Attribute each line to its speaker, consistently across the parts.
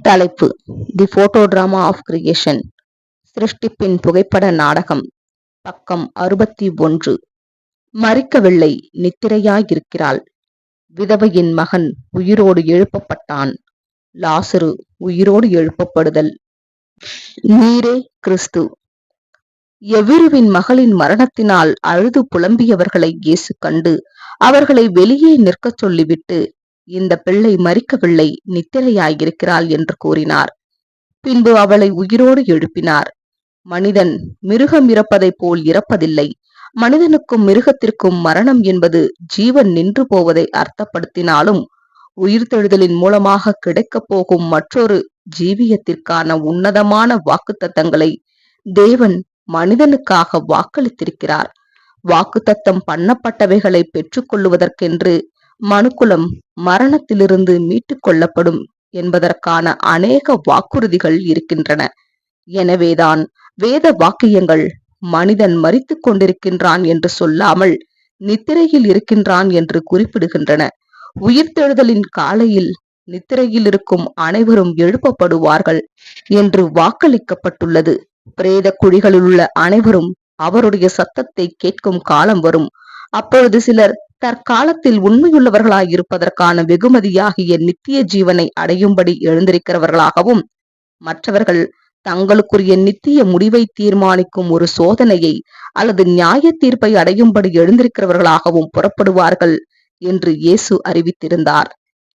Speaker 1: தலைப்பு: the photo drama of creation. சிருஷ்டிப்பின் புகைப்பட நாடகம். பக்கம் 61. மரிக்கவில்லை, நித்திரையாயிருக்கிறாள். விதவையின் மகன் உயிரோடு எழுப்பப்பட்டான். லாசரு உயிரோடு எழுப்பப்படுதல். நீரே கிறிஸ்து. எவ்விருவின் மகளின் மரணத்தினால் அழுது புலம்பியவர்களை இயேசு கண்டு அவர்களை வெளியே நிற்கச் சொல்லிவிட்டு, இந்த பிள்ளை மரிக்கவில்லை, நித்திரையாயிருக்கிறாள் என்று கூறினார். பின்பு அவளை உயிரோடு எழுப்பினார். மனிதன் மிருகம் இறப்பதைப் போல் இறப்பதில்லை. மனிதனுக்கும் மிருகத்திற்கும் மரணம் என்பது ஜீவன் நின்று போவதை அர்த்தப்படுத்தினாலும், உயிர்த்தெழுதலின் மூலமாக கிடைக்கப் போகும் மற்றொரு ஜீவியத்திற்கான உன்னதமான வாக்குத்தத்தங்களை தேவன் மனிதனுக்காக வாக்களித்திருக்கிறார். வாக்குத்தத்தம் பண்ணப்பட்டவைகளை பெற்றுக்கொள்வதற்கென்று மனுக்குலம் மரணத்திலிருந்து மீட்டுக் கொள்ளப்படும் என்பதற்கான அநேக வாக்குறுதிகள் இருக்கின்றன. எனவேதான் வேத வாக்கியங்கள் மனிதன் மரித்துக் கொண்டிருக்கின்றான் என்று சொல்லாமல் நித்திரையில் இருக்கின்றான் என்று குறிப்பிடுகின்றன. உயிர்த்தெழுதலின் காலையில் நித்திரையில் இருக்கும் அனைவரும் எழுப்பப்படுவார்கள் என்று வாக்களிக்கப்பட்டுள்ளது. பிரேத குழிகளில் உள்ள அனைவரும் அவருடைய சத்தத்தை கேட்கும் காலம் வரும். அப்பொழுது சிலர் தற்காலத்தில் உண்மையுள்ளவர்களாயிருப்பதற்கான வெகுமதியாகிய நித்திய ஜீவனை அடையும்படி எழுந்திருக்கிறவர்களாகவும், மற்றவர்கள் தங்களுக்குரிய நித்திய முடிவை தீர்மானிக்கும் ஒரு சோதனையை அல்லது நியாய தீர்ப்பை அடையும்படி எழுந்திருக்கிறவர்களாகவும் புறப்படுவார்கள் என்று இயேசு அறிவித்திருந்தார்.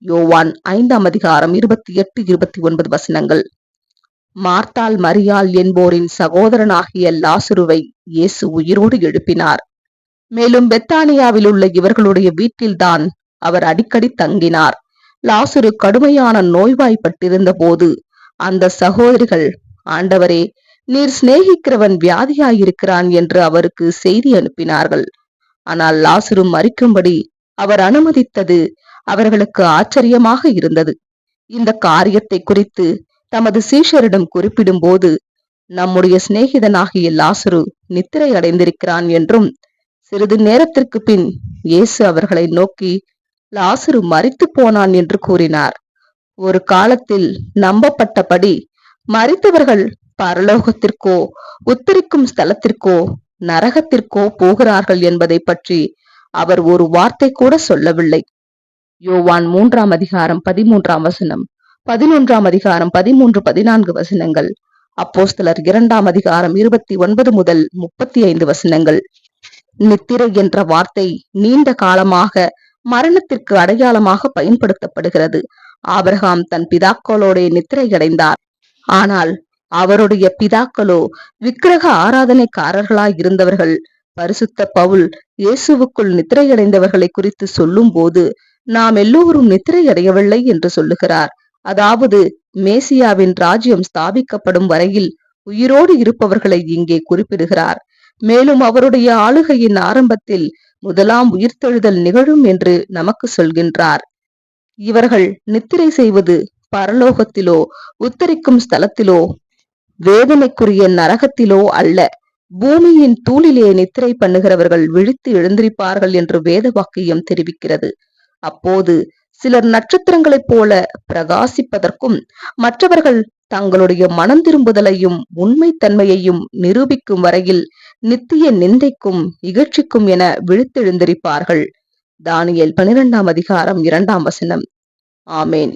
Speaker 1: யோவான் 5:28-29 வசனங்கள். மார்த்தாள், மரியாள் என்போரின் சகோதரனாகிய லாசருவை இயேசு உயிரோடு எழுப்பினார். மேலும் பெத்தானியாவில் உள்ள இவர்களுடைய வீட்டில்தான் அவர் அடிக்கடி தங்கினார். லாசரு கடுமையான நோய்வாய்ப்பட்டிருந்த போது அந்த சகோதரிகள், ஆண்டவரே, நீர் சிநேகிக்கிறவன் வியாதியாயிருக்கிறான் என்று அவருக்கு செய்தி அனுப்பினார்கள். ஆனால் லாசரு மரிக்கும்படி அவர் அனுமதித்தது அவர்களுக்கு ஆச்சரியமாக இருந்தது. இந்த காரியத்தை குறித்து தமது சீஷரிடம் குறிப்பிடும் போது, நம்முடைய சிநேகிதனாகிய லாசரு நித்திரை அடைந்திருக்கிறான் என்றும், சிறிது நேரத்திற்கு பின் இயேசு அவர்களை நோக்கி, லாசரு மரித்து போனான் என்று கூறினார். ஒரு காலத்தில் நம்பப்பட்டபடி மரித்தவர்கள் பரலோகத்திற்கோ உத்தரிக்கும் ஸ்தலத்திற்கோ நரகத்திற்கோ போகிறார்கள் என்பதை பற்றி அவர் ஒரு வார்த்தை கூட சொல்லவில்லை. யோவான் 3:13 வசனம், 11:13-14 வசனங்கள், அப்போஸ்தலர் 2:29 முதல் 35 வசனங்கள். நித்திரை என்ற வார்த்தை நீண்ட காலமாக மரணத்திற்கு அடையாளமாக பயன்படுத்தப்படுகிறது. ஆபிரகாம் தன் பிதாக்களோட நித்திரை அடைந்தார். ஆனால் அவருடைய பிதாக்களோ விக்கிரக ஆராதனைக்காரர்களாய் இருந்தவர்கள். பரிசுத்த பவுல் இயேசுவுக்குள் நித்திரையடைந்தவர்களை குறித்து சொல்லும் போது, நாம் எல்லோரும் நித்திரை அடையவில்லை என்று சொல்லுகிறார். அதாவது மேசியாவின் ராஜ்யம் ஸ்தாபிக்கப்படும் வரையில் உயிரோடு இருப்பவர்களை இங்கே குறிப்பிடுகிறார். மேலும் அவருடைய ஆளுகையின் ஆரம்பத்தில் முதலாம் உயிர்த்தெழுதல் நிகழும் என்று நமக்கு சொல்கின்றார். இவர்கள் நித்திரை செய்வது பரலோகத்திலோ உத்தரிக்கும் ஸ்தலத்திலோ வேதனைக்குரிய நரகத்திலோ அல்ல. பூமியின் தூளிலே நித்திரை பண்ணுகிறவர்கள் விழித்து எழுந்திருப்பார்கள் என்று வேத வாக்கியம் தெரிவிக்கிறது. அப்போது சிலர் நட்சத்திரங்களைப் போல பிரகாசிப்பதற்கும், மற்றவர்கள் தங்களுடைய மனம் திரும்புதலையும் உண்மைத்தன்மையையும் நிரூபிக்கும் வரையில் நித்திய நிந்தைக்கும் இகழ்ச்சிக்கும் என விழித்தெழுந்திருப்பார்கள். தானியேல் 12:2 ஆமேன்.